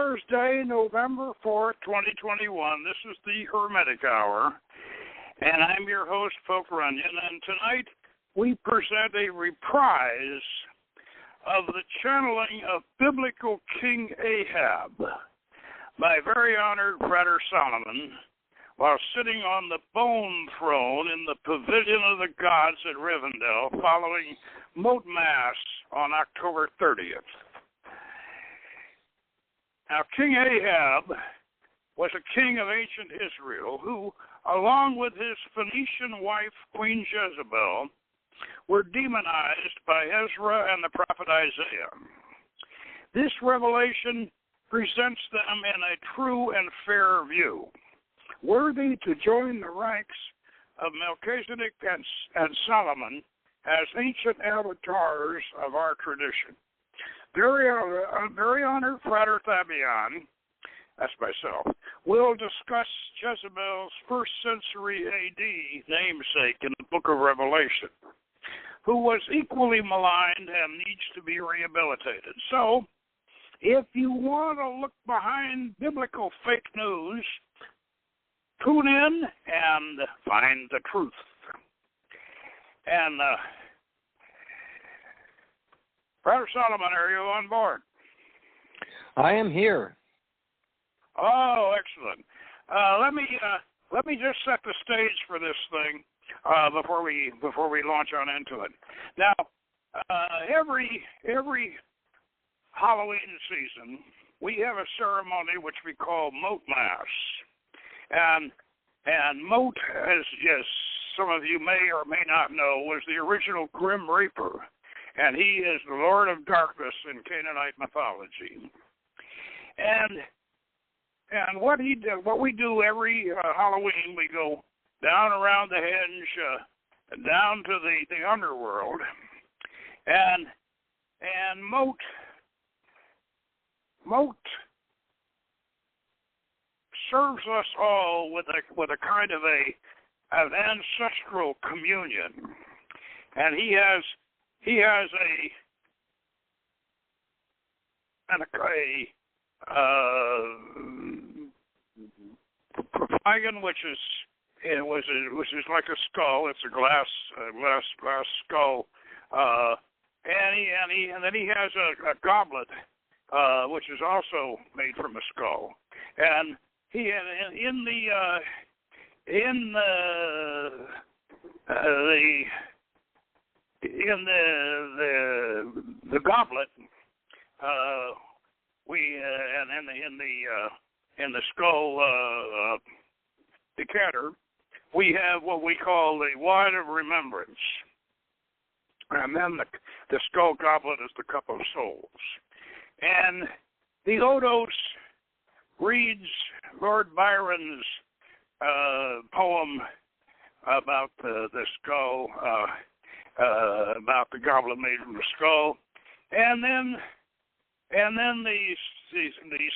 Thursday, November 4th, 2021. This is the Hermética Hour, and I'm your host, Pope Runyon, and tonight we present a reprise of the channeling of biblical King Ahab by very honored Frater Solomon while sitting on the bone throne in the Pavilion of the Gods at Rivendell following Moat Mass on October 30th. Now, King Ahab was a king of ancient Israel who, along with his Phoenician wife, Queen Jezebel, were demonized by Ezra and the prophet Isaiah. This revelation presents them in a true and fair view, worthy to join the ranks of Melchizedek and Solomon as ancient avatars of our tradition. Very honored Frater Fabian, that's myself, will discuss Jezebel's first century A.D. namesake in the book of Revelation, who was equally maligned and needs to be rehabilitated. So, if you want to look behind biblical fake news, tune in and find the truth. And, Frater Solomon, are you on board? I am here. Oh, excellent. Let me just set the stage for this thing before we launch on into it. Now, every Halloween season, we have a ceremony which we call Moat Mass, and Moat, as some of you may or may not know, was the original Grim Reaper. And he is the Lord of Darkness in Canaanite mythology. And what we do every Halloween, we go down around the henge, down to the underworld, and Moat serves us all with a kind of an ancestral communion, and he has a flagon which is like a skull. It's a glass skull, and then he has a goblet which is also made from a skull, and he in the goblet, in the skull decanter, we have what we call the wine of remembrance, and then the skull goblet is the cup of souls. And the Odos reads Lord Byron's poem about the skull. About the goblet made from the skull, and then the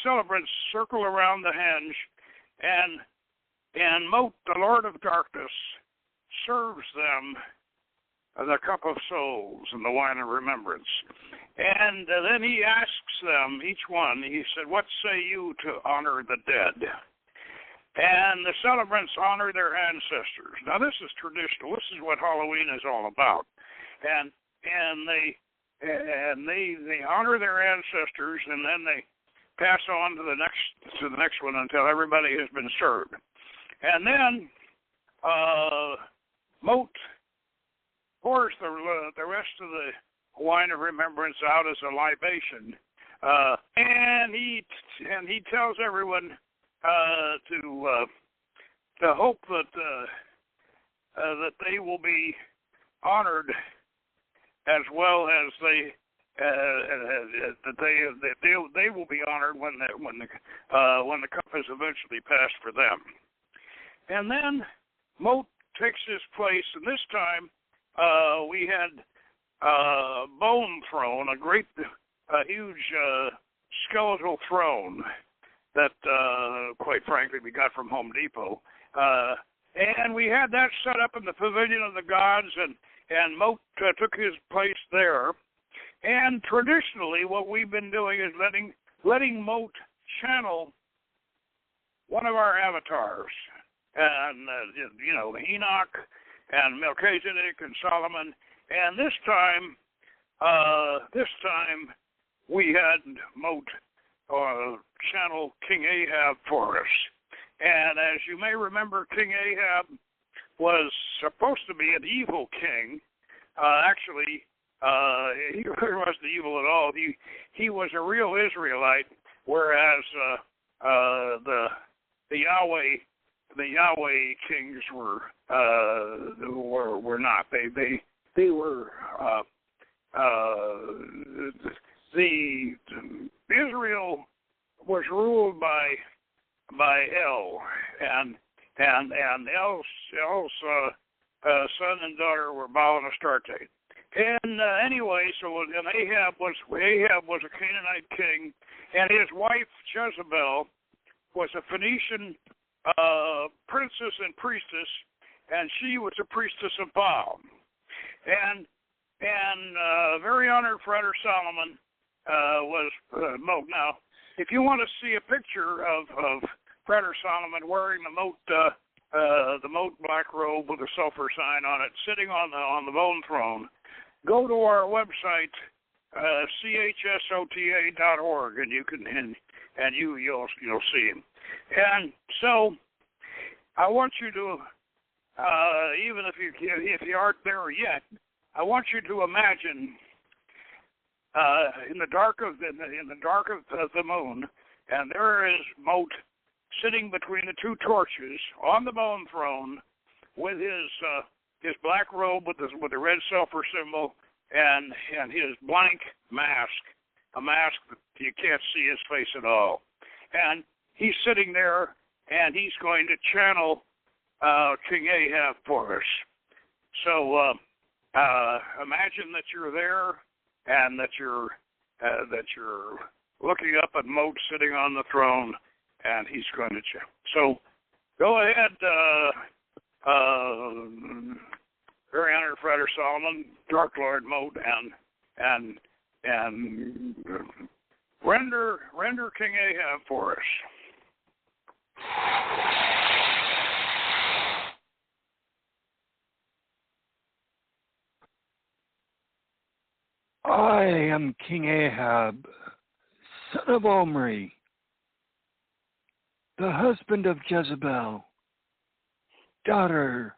celebrants circle around the henge, and Moat, the Lord of Darkness, serves them the cup of souls and the wine of remembrance, and then he asks them, each one, he said, "What say you to honor the dead?" And the celebrants honor their ancestors. Now, this is traditional. This is what Halloween is all about. And they honor their ancestors, and then they pass on to the next one until everybody has been served. And then Moat pours the rest of the wine of remembrance out as a libation, and he tells everyone to hope that they will be honored as well as they will be honored when the cup is eventually passed for them. And then Moat takes his place, and this time we had bone throne, a huge skeletal throne that, quite frankly, we got from Home Depot. And we had that set up in the Pavilion of the Gods, and Moat took his place there. And traditionally, what we've been doing is letting Moat channel one of our avatars, and Enoch and Melchizedek and Solomon, and this time we had Moat channel King Ahab for us. And as you may remember, King Ahab was supposed to be an evil king. Actually, he wasn't evil at all. He was a real Israelite, whereas the Yahweh kings were not. They were the Israel was ruled by El, and El's son and daughter were Baal and Astarte. And anyway, and Ahab was a Canaanite king, and his wife Jezebel was a Phoenician princess and priestess, and she was a priestess of Baal. And very honored Frater Solomon was Moat. Now, if you want to see a picture of Frater Solomon wearing the Moat black robe with a sulfur sign on it, sitting on the bone throne, go to our website, chsota.org, and you can you'll see him. And so, I want you to, even if you aren't there yet, I want you to imagine in the dark of the moon, and there is Moat sitting between the two torches on the bone throne with his black robe with the red sulfur symbol and his blank mask, a mask that you can't see his face at all. And he's sitting there, and he's going to channel King Ahab for us. So imagine that you're there, and that you're looking up at Moat sitting on the throne, and he's going to channel. So go ahead, very honored Frater Solomon, Dark Lord Moat, and render King Ahab for us. I am King Ahab, son of Omri, the husband of Jezebel, daughter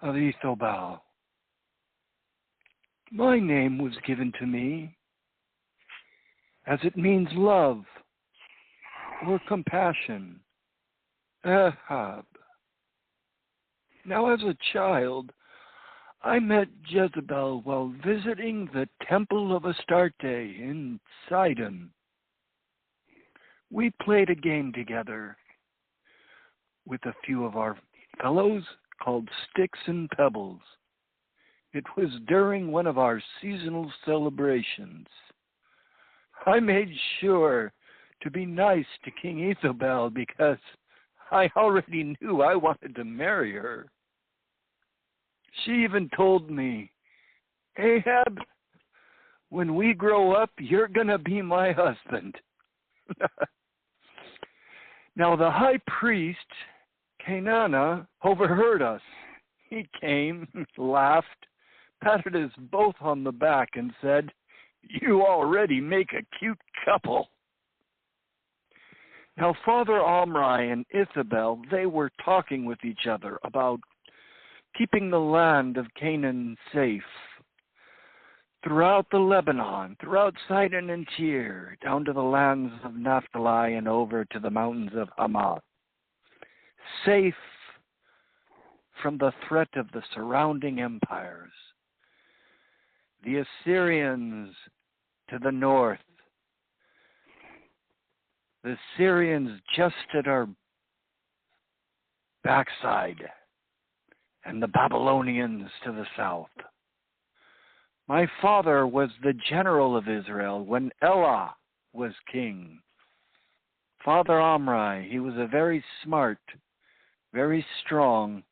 of Jezebel. My name was given to me as it means love or compassion, Ahab. Now, as a child, I met Jezebel while visiting the Temple of Astarte in Sidon. We played a game together with a few of our fellows called Sticks and Pebbles. It was during one of our seasonal celebrations. I made sure to be nice to King Jezebel because I already knew I wanted to marry her. She even told me, Ahab, when we grow up, you're going to be my husband. Now, the high priest, Kenana, overheard us. He came, laughed, patted us both on the back, and said, you already make a cute couple. Now, Father Omri and Isabel, they were talking with each other about keeping the land of Canaan safe throughout the Lebanon, throughout Sidon and Tyre, down to the lands of Naphtali and over to the mountains of Hamath, safe from the threat of the surrounding empires. The Assyrians to the north, the Syrians just at our backside, and the Babylonians to the south. My father was the general of Israel when Elah was king. Father Omri, he was a very smart, very strong,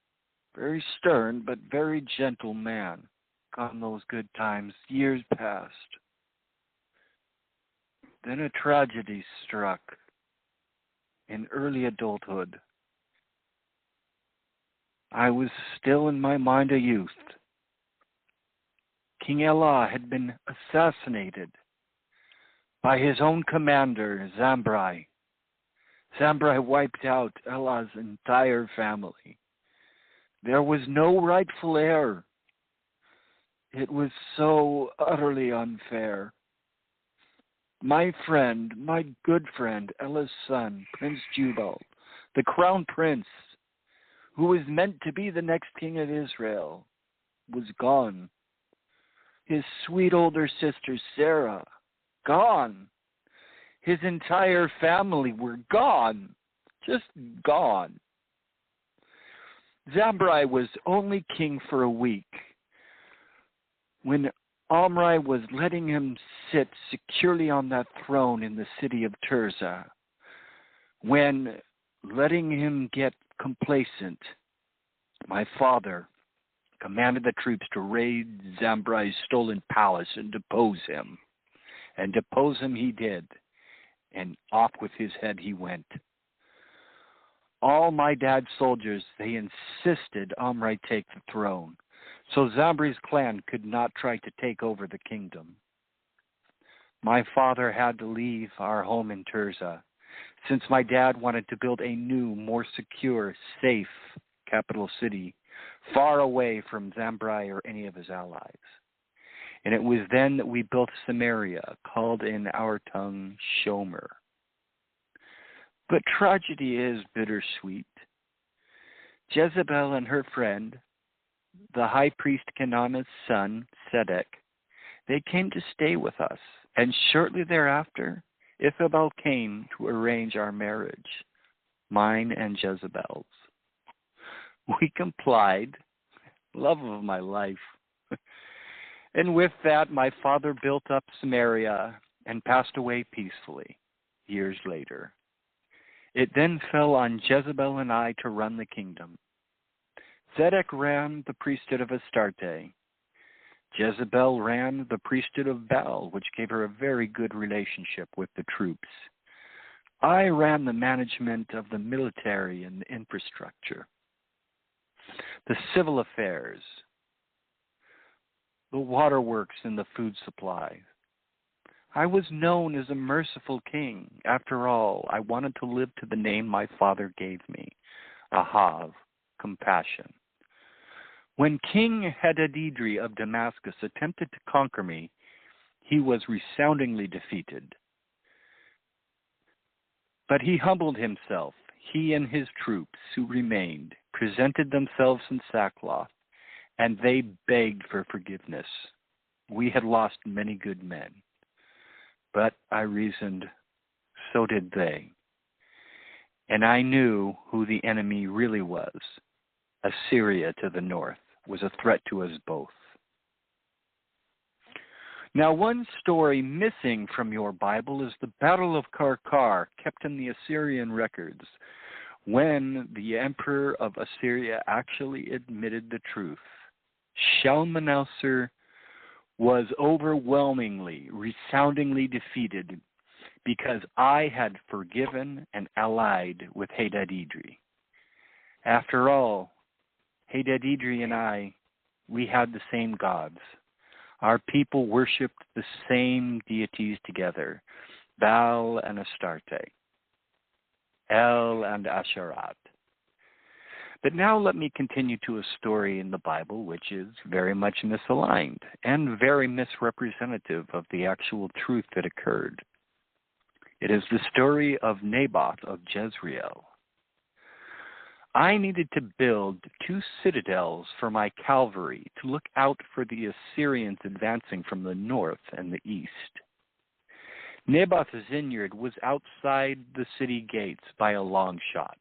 very stern, but very gentle man. On those good times, years passed. Then a tragedy struck. in early adulthood. I was still in my mind a youth. King Elah had been assassinated by his own commander, Zambrai. Zambrai wiped out Elah's entire family. There was no rightful heir. It was so utterly unfair. My friend, my good friend, Elah's son, Prince Jubal, the crown prince, who was meant to be the next king of Israel, was gone. His sweet older sister, Sarah, gone. His entire family were gone, just gone. Zambrai was only king for a week. When Omri was letting him sit securely on that throne in the city of Tirzah, when letting him get complacent, my father commanded the troops to raid Zambrai's stolen palace and depose him. And depose him he did, and off with his head he went. All my dad's soldiers, they insisted Omri take the throne, so Zambri's clan could not try to take over the kingdom. My father had to leave our home in Tirzah, since my dad wanted to build a new, more secure, safe capital city, far away from Zambrai or any of his allies. And it was then that we built Samaria, called in our tongue Shomer. But tragedy is bittersweet. Jezebel and her friend, the high priest Kenana's son, Sedek, they came to stay with us, and shortly thereafter, Ichabel came to arrange our marriage, mine and Jezebel's. We complied, love of my life. And with that, my father built up Samaria and passed away peacefully years later. It then fell on Jezebel and I to run the kingdom. Zedek ran the priesthood of Astarte. Jezebel ran the priesthood of Baal, which gave her a very good relationship with the troops. I ran the management of the military and the infrastructure, the civil affairs, the waterworks and the food supply. I was known as a merciful king. After all, I wanted to live to the name my father gave me, Ahab, compassion. When King Hadadidri of Damascus attempted to conquer me, he was resoundingly defeated. But he humbled himself. He and his troops who remained presented themselves in sackcloth, and they begged for forgiveness. We had lost many good men. But I reasoned, so did they. And I knew who the enemy really was. Assyria to the north was a threat to us both. Now, one story missing from your Bible is the Battle of Karkar, kept in the Assyrian records, when the emperor of Assyria actually admitted the truth. Shalmaneser was overwhelmingly, resoundingly defeated because I had forgiven and allied with Hadadidri. After all, Hadadidri and I, we had the same gods. Our people worshipped the same deities together, Baal and Astarte, El and Asherat. But now let me continue to a story in the Bible which is very much misaligned and very misrepresentative of the actual truth that occurred. It is the story of Naboth of Jezreel. I needed to build 2 citadels for my cavalry to look out for the Assyrians advancing from the north and the east. Naboth's vineyard was outside the city gates by a long shot,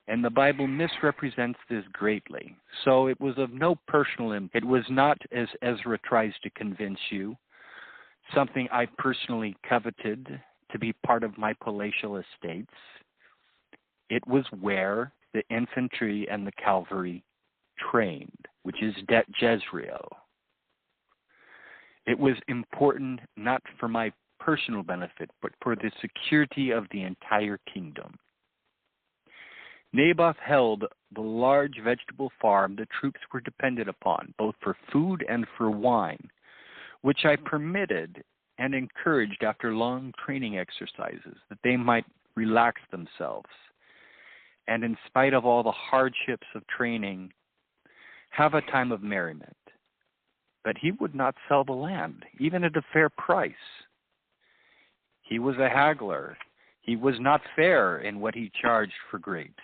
and the Bible misrepresents this greatly. So it was of no personal impact. It was not, as Ezra tries to convince you, something I personally coveted to be part of my palatial estates. It was where the infantry and the cavalry trained, which is Jezreel. It was important not for my personal benefit, but for the security of the entire kingdom. Naboth held the large vegetable farm the troops were dependent upon, both for food and for wine, which I permitted and encouraged after long training exercises, that they might relax themselves, and in spite of all the hardships of training, have a time of merriment. But he would not sell the land, even at a fair price. He was a haggler. He was not fair in what he charged for grapes,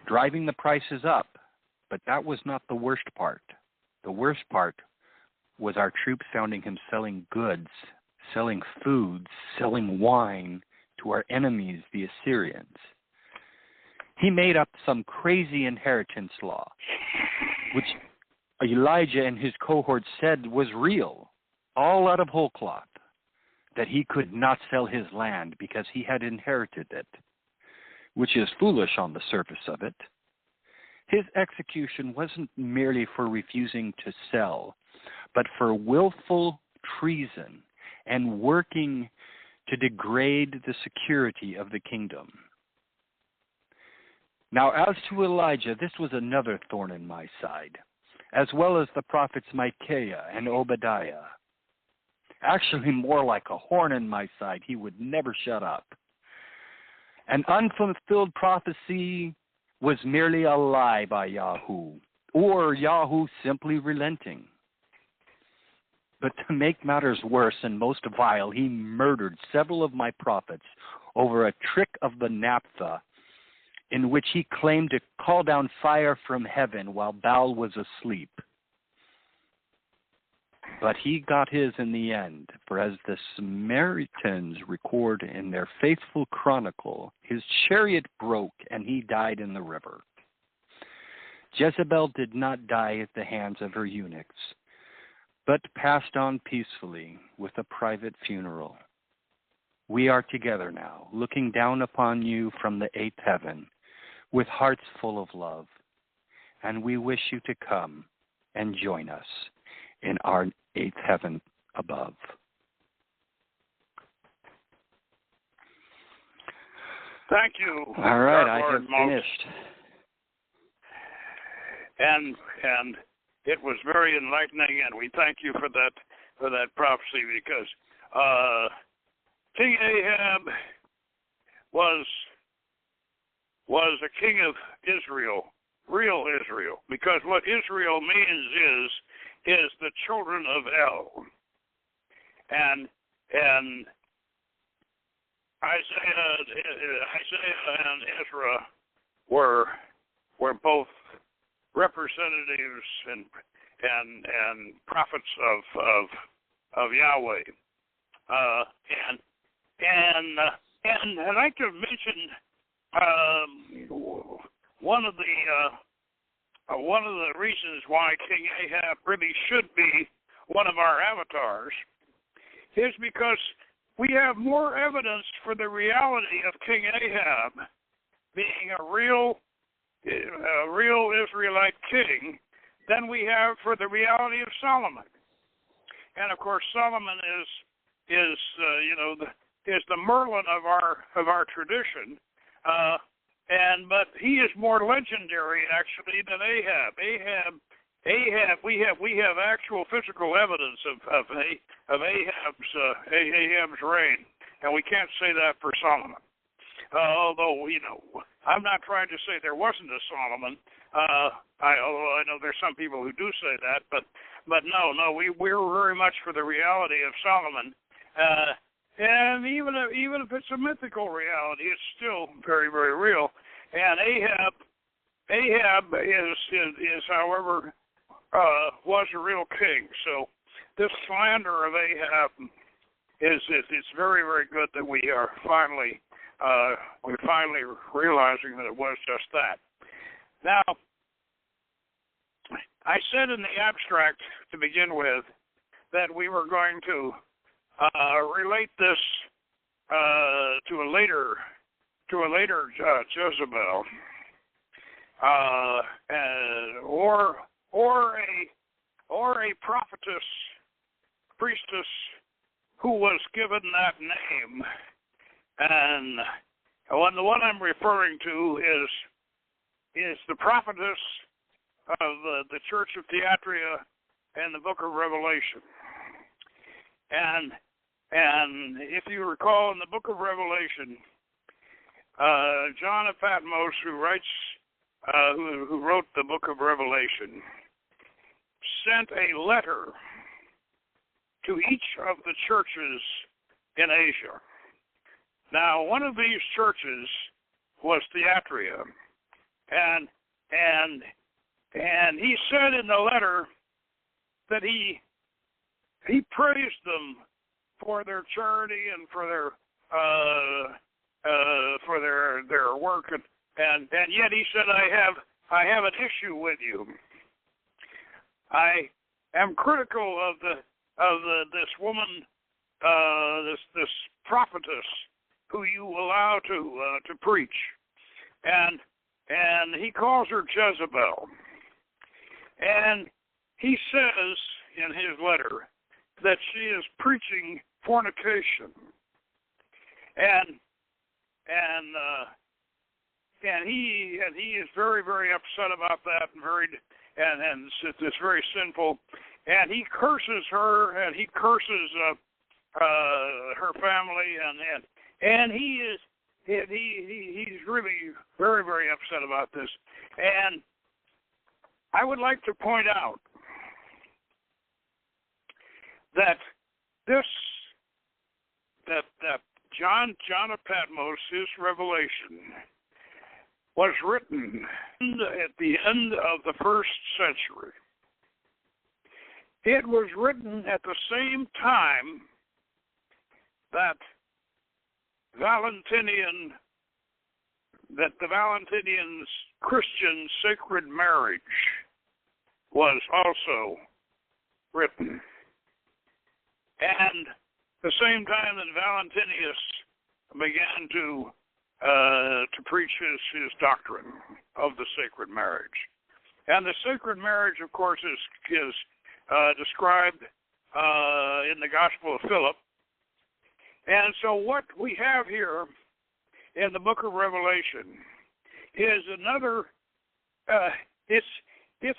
driving the prices up. But that was not the worst part. The worst part was our troops finding him selling goods, selling foods, selling wine to our enemies, the Assyrians. He made up some crazy inheritance law, which Elijah and his cohort said was real, all out of whole cloth, that he could not sell his land because he had inherited it, which is foolish on the surface of it. His execution wasn't merely for refusing to sell, but for willful treason and working to degrade the security of the kingdom. Now, as to Elijah, this was another thorn in my side, as well as the prophets Micaiah and Obadiah. Actually, more like a horn in my side. He would never shut up. An unfulfilled prophecy was merely a lie by Yahoo, or Yahoo simply relenting. But to make matters worse and most vile, he murdered several of my prophets over a trick of the naphtha, in which he claimed to call down fire from heaven while Baal was asleep. But he got his in the end, for as the Samaritans record in their faithful chronicle, his chariot broke and he died in the river. Jezebel did not die at the hands of her eunuchs, but passed on peacefully with a private funeral. We are together now, looking down upon you from the eighth heaven, with hearts full of love, and we wish you to come and join us in our eighth heaven above. Thank you. All right, I have finished. And it was very enlightening, and we thank you for that prophecy, because King Ahab was a king of Israel, real Israel, because what Israel means is the children of El. And Isaiah and Ezra were both representatives and prophets of Yahweh. And I'd like to mention one of the reasons why King Ahab really should be one of our avatars is because we have more evidence for the reality of King Ahab being a real Israelite king than we have for the reality of Solomon. And of course, Solomon is the Merlin of our tradition. But he is more legendary actually than Ahab. Ahab, we have actual physical evidence of Ahab's reign, and we can't say that for Solomon. Although I'm not trying to say there wasn't a Solomon. Although I know there's some people who do say that, but no, we're very much for the reality of Solomon. And even if it's a mythical reality, it's still very, very real. And Ahab is however, was a real king. So this slander of Ahab it's very, very good that we are finally realizing that it was just that. Now, I said in the abstract to begin with that we were going to relate this to a later Jezebel, or a prophetess, priestess who was given that name. And the one I'm referring to is the prophetess of the Church of Thyatira in the book of Revelation. And if you recall, in the book of Revelation, John of Patmos, who wrote the book of Revelation, sent a letter to each of the churches in Asia. Now, one of these churches was Thyatira, and he said in the letter that he praised them for their charity and for their work, and yet he said, I have an issue with you. I am critical of this woman, this prophetess who you allow to preach, and he calls her Jezebel, and he says in his letter that she is preaching fornication, and he is very, very upset about that, and it's very sinful, and he curses her, and he curses her family, and he's really very, very upset about this. And I would like to point out that John of Patmos, his Revelation, was written at the end of the 1st century. It was written at the same time that the Valentinians' Christian sacred marriage was also written. And the same time that Valentinius began to preach his doctrine of the sacred marriage. And the sacred marriage, of course, is described in the Gospel of Philip. And so what we have here in the book of Revelation is another, it's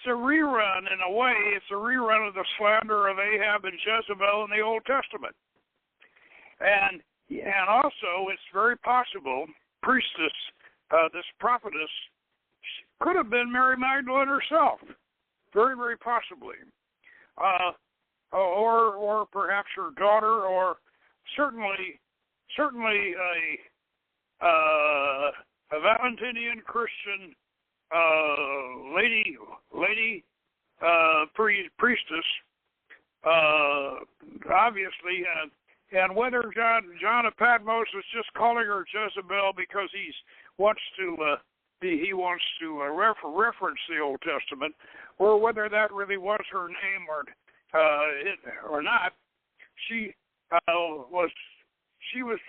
a rerun in a way. It's a rerun of the slander of Ahab and Jezebel in the Old Testament. And also, it's very possible, priestess, this prophetess, could have been Mary Magdalene herself. Very, very possibly. Or perhaps her daughter, or certainly a Valentinian Christian lady priestess, obviously, and whether John of Patmos is just calling her Jezebel because he wants to reference the Old Testament, or whether that really was her name or not, she was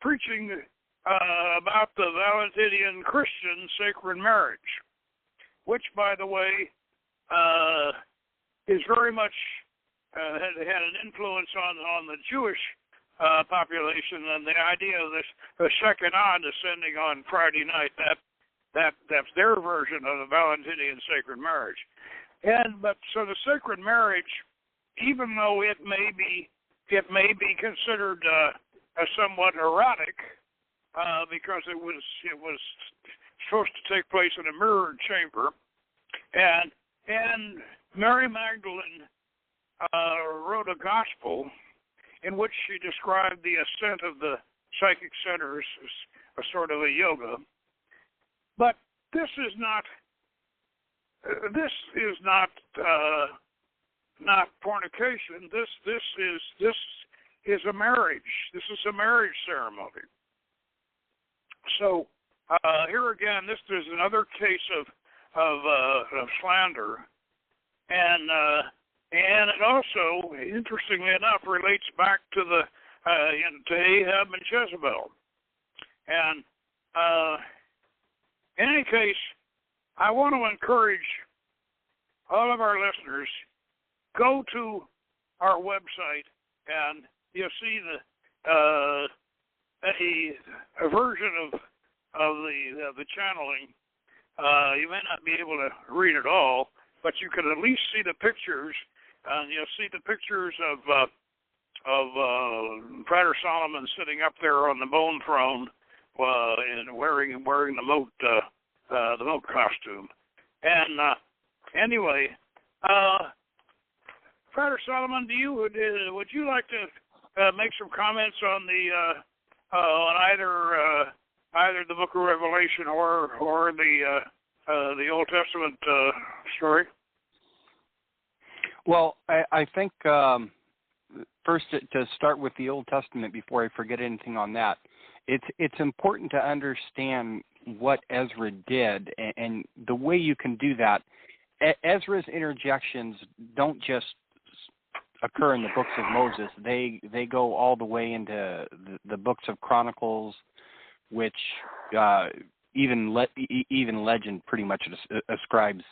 preaching about the Valentinian Christian sacred marriage, which, by the way, is very much had an influence on the Jewish population, and the idea of the Shekinah descending on Friday night. That's their version of the Valentinian sacred marriage. But so the sacred marriage, even though it may be considered somewhat erotic, because it was supposed to take place in a mirrored chamber, and Mary Magdalene wrote a gospel in which she described the ascent of the psychic centers as a sort of a yoga. But this is not fornication. This is a marriage. This is a marriage ceremony. So here again, this is another case of slander, and it also, interestingly enough, relates back to to Ahab and Jezebel. And in any case, I want to encourage all of our listeners, go to our website and you'll see a version of the channeling. You may not be able to read it all, but you can at least see the pictures. You'll see the pictures of Frater Solomon sitting up there on the bone throne, and wearing the moat costume. And anyway, Frater Solomon, would you like to make some comments on on either the Book of Revelation or the Old Testament story? Well, I think first to start with the Old Testament before I forget anything on that, it's important to understand what Ezra did, and the way you can do that. Ezra's interjections don't just occur in the books of Moses. They go all the way into the books of Chronicles, which even legend pretty much ascribes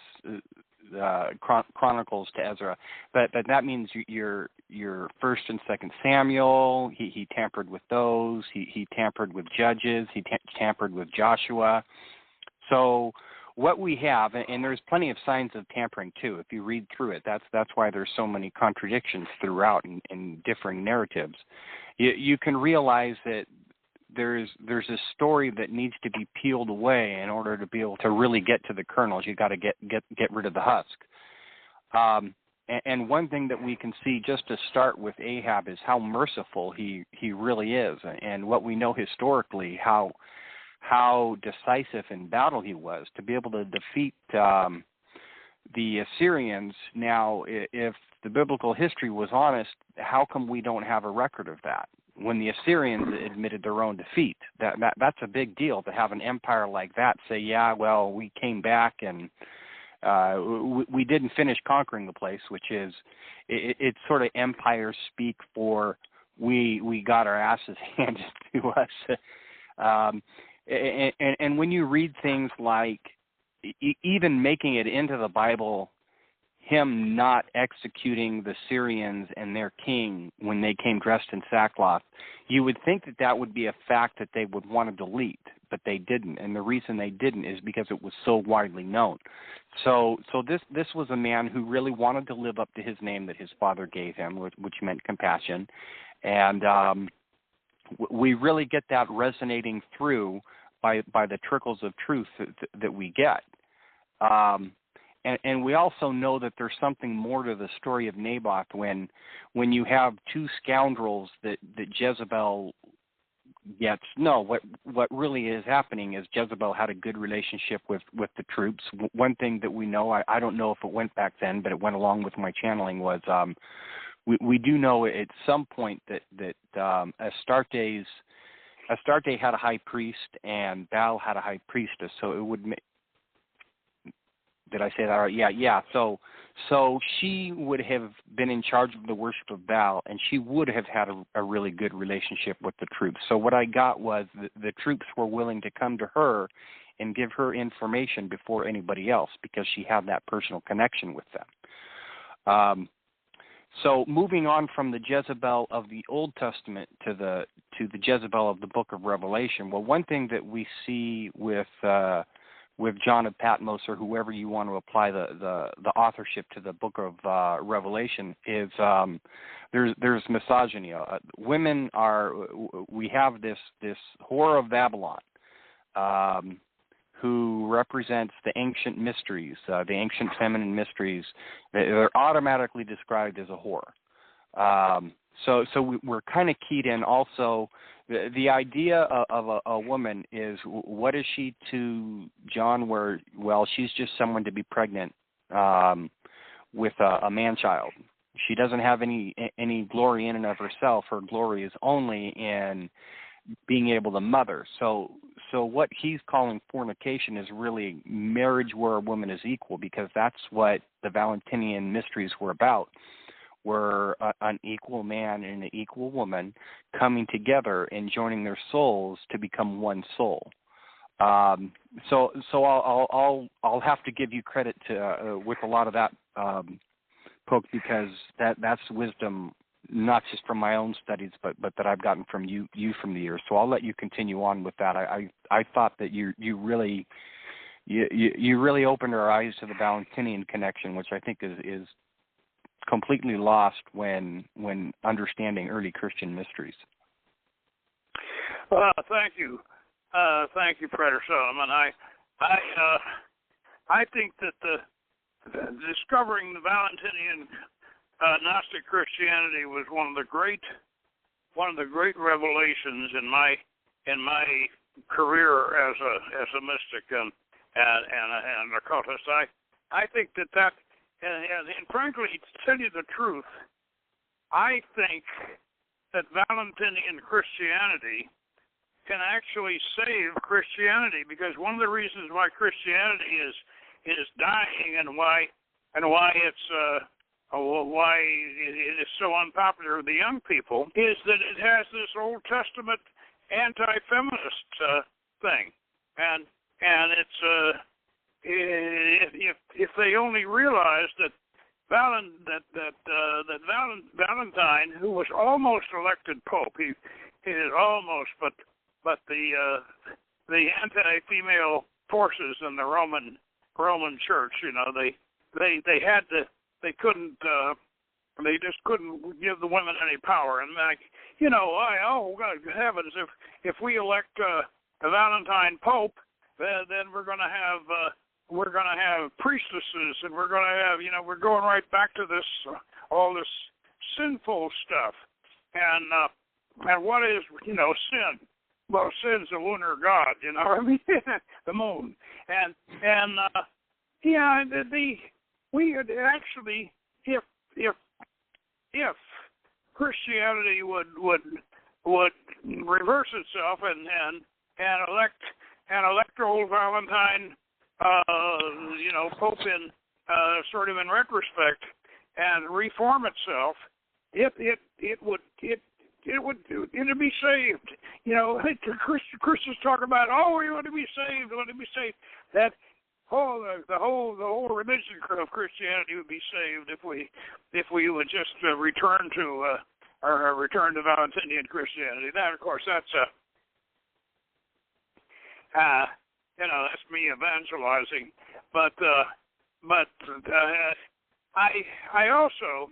Chronicles to Ezra. But that means your First and Second Samuel. He tampered with those. He tampered with Judges. He tampered with Joshua. So what we have, and there's plenty of signs of tampering too. If you read through it, that's why there's so many contradictions throughout in differing narratives. You can realize that there's a story that needs to be peeled away in order to be able to really get to the kernels. You got to get rid of the husk. And one thing that we can see just to start with Ahab is how merciful he really is, and what we know historically, how decisive in battle he was to be able to defeat the Assyrians. Now, if the biblical history was honest, how come we don't have a record of that? When the Assyrians admitted their own defeat, that's a big deal to have an empire like that say, yeah, well, we came back and we didn't finish conquering the place, which is it's sort of empire speak for we got our asses handed to us. And when you read things like even making it into the Bible, him not executing the Syrians and their king when they came dressed in sackcloth, you would think that would be a fact that they would want to delete, but they didn't. And the reason they didn't is because it was so widely known. So this was a man who really wanted to live up to his name that his father gave him, which meant compassion. And we really get that resonating through by the trickles of truth that we get. And we also know that there's something more to the story of Naboth when you have two scoundrels that Jezebel gets. No, what really is happening is Jezebel had a good relationship with the troops. One thing that we know, I don't know if it went back then, but it went along with my channeling, was we do know at some point that Astarte had a high priest and Baal had a high priestess, so it would did I say that right? Yeah. So she would have been in charge of the worship of Baal, and she would have had a really good relationship with the troops. So what I got was the troops were willing to come to her and give her information before anybody else because she had that personal connection with them. So moving on from the Jezebel of the Old Testament to the Jezebel of the Book of Revelation. Well, one thing that we see with John of Patmos, or whoever you want to apply the authorship to the Book of Revelation, is there's misogyny. Women we have this hora of Babylon, who represents the ancient mysteries, the ancient feminine mysteries. They're automatically described as a whore. So we're kind of keyed in also. The idea of a woman is, what is she to John? Well, she's just someone to be pregnant with a man-child. She doesn't have any glory in and of herself. Her glory is only in being able to mother. So what he's calling fornication is really marriage where a woman is equal, because that's what the Valentinian mysteries were about. Were an equal man and an equal woman coming together and joining their souls to become one soul. So I'll have to give you credit to with a lot of that, Poke, because that's wisdom not just from my own studies, but that I've gotten from you from the years. So I'll let you continue on with that. I thought that you really opened our eyes to the Valentinian connection, which I think is completely lost when understanding early Christian mysteries. Thank you, Predator Solomon. I think that discovering the Valentinian Gnostic Christianity was one of the great revelations in my career as a mystic and occultist. I think that and frankly, to tell you the truth, I think that Valentinian Christianity can actually save Christianity, because one of the reasons why Christianity is dying and why it is so unpopular with the young people is that it has this Old Testament anti-feminist thing, and it's if they only realized that Valentine, who was almost elected Pope, he is almost, but the anti-female forces in the Roman Church, they just couldn't give the women any power. And God heavens, if we elect a Valentine Pope, then we're going to have priestesses, and we're going to have we're going right back to this all this sinful stuff. And what is sin? Well, sin's a lunar god, the moon. And we had actually, if Christianity would reverse itself and elect old Valentine, Pope in sort of in retrospect, and reform itself, it'd be saved. Christians talk about, we want to be saved, That the whole religion of Christianity would be saved if we would just return to Valentinian Christianity. That, of course, that's that's me evangelizing, but I also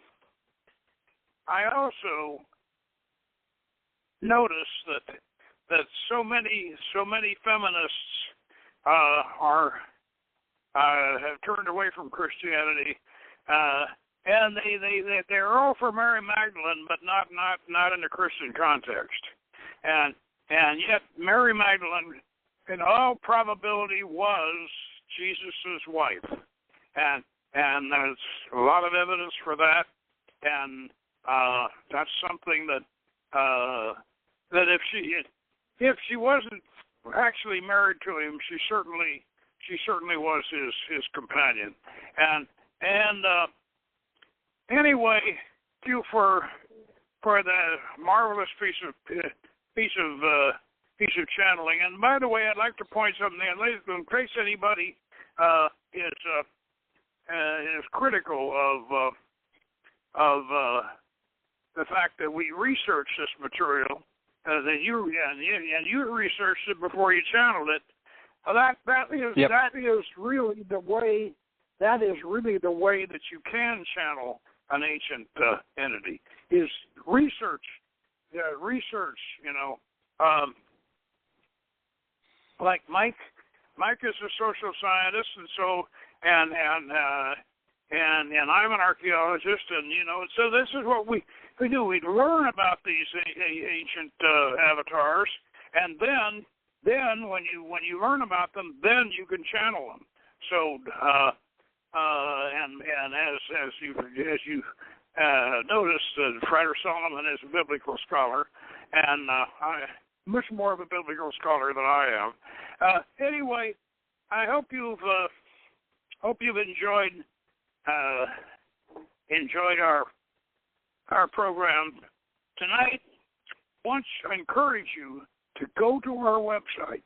notice that so many feminists have turned away from Christianity, and they're all for Mary Magdalene, but not in a Christian context, and yet Mary Magdalene, in all probability, was Jesus' wife, and there's a lot of evidence for that, and that's something that if she wasn't actually married to him, she certainly was his companion, and anyway, thank you for the marvelous piece of channeling. And by the way, I'd like to point something out, in case anybody is critical of the fact that we researched this material, that you researched it before you channeled it. That is really the way that you can channel an ancient entity, is research. Like Mike is a social scientist, and I'm an archaeologist, and so this is what we do. We learn about these ancient avatars, and then when you learn about them, then you can channel them. So and as you noticed, Frater Solomon is a biblical scholar, and much more of a biblical scholar than I am. Anyway, I hope you've enjoyed our program tonight. I encourage you to go to our website.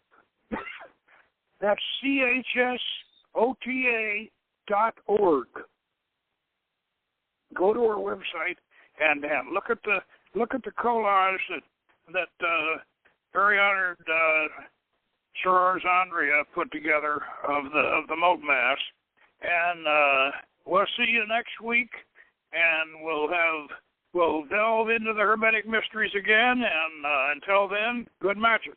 That's chsota.org. Go to our website hand. Look at the collage that very honored Sir Andrea put together of the Moat Mass, and we'll see you next week, and we'll delve into the Hermetic mysteries again, and until then, good magic.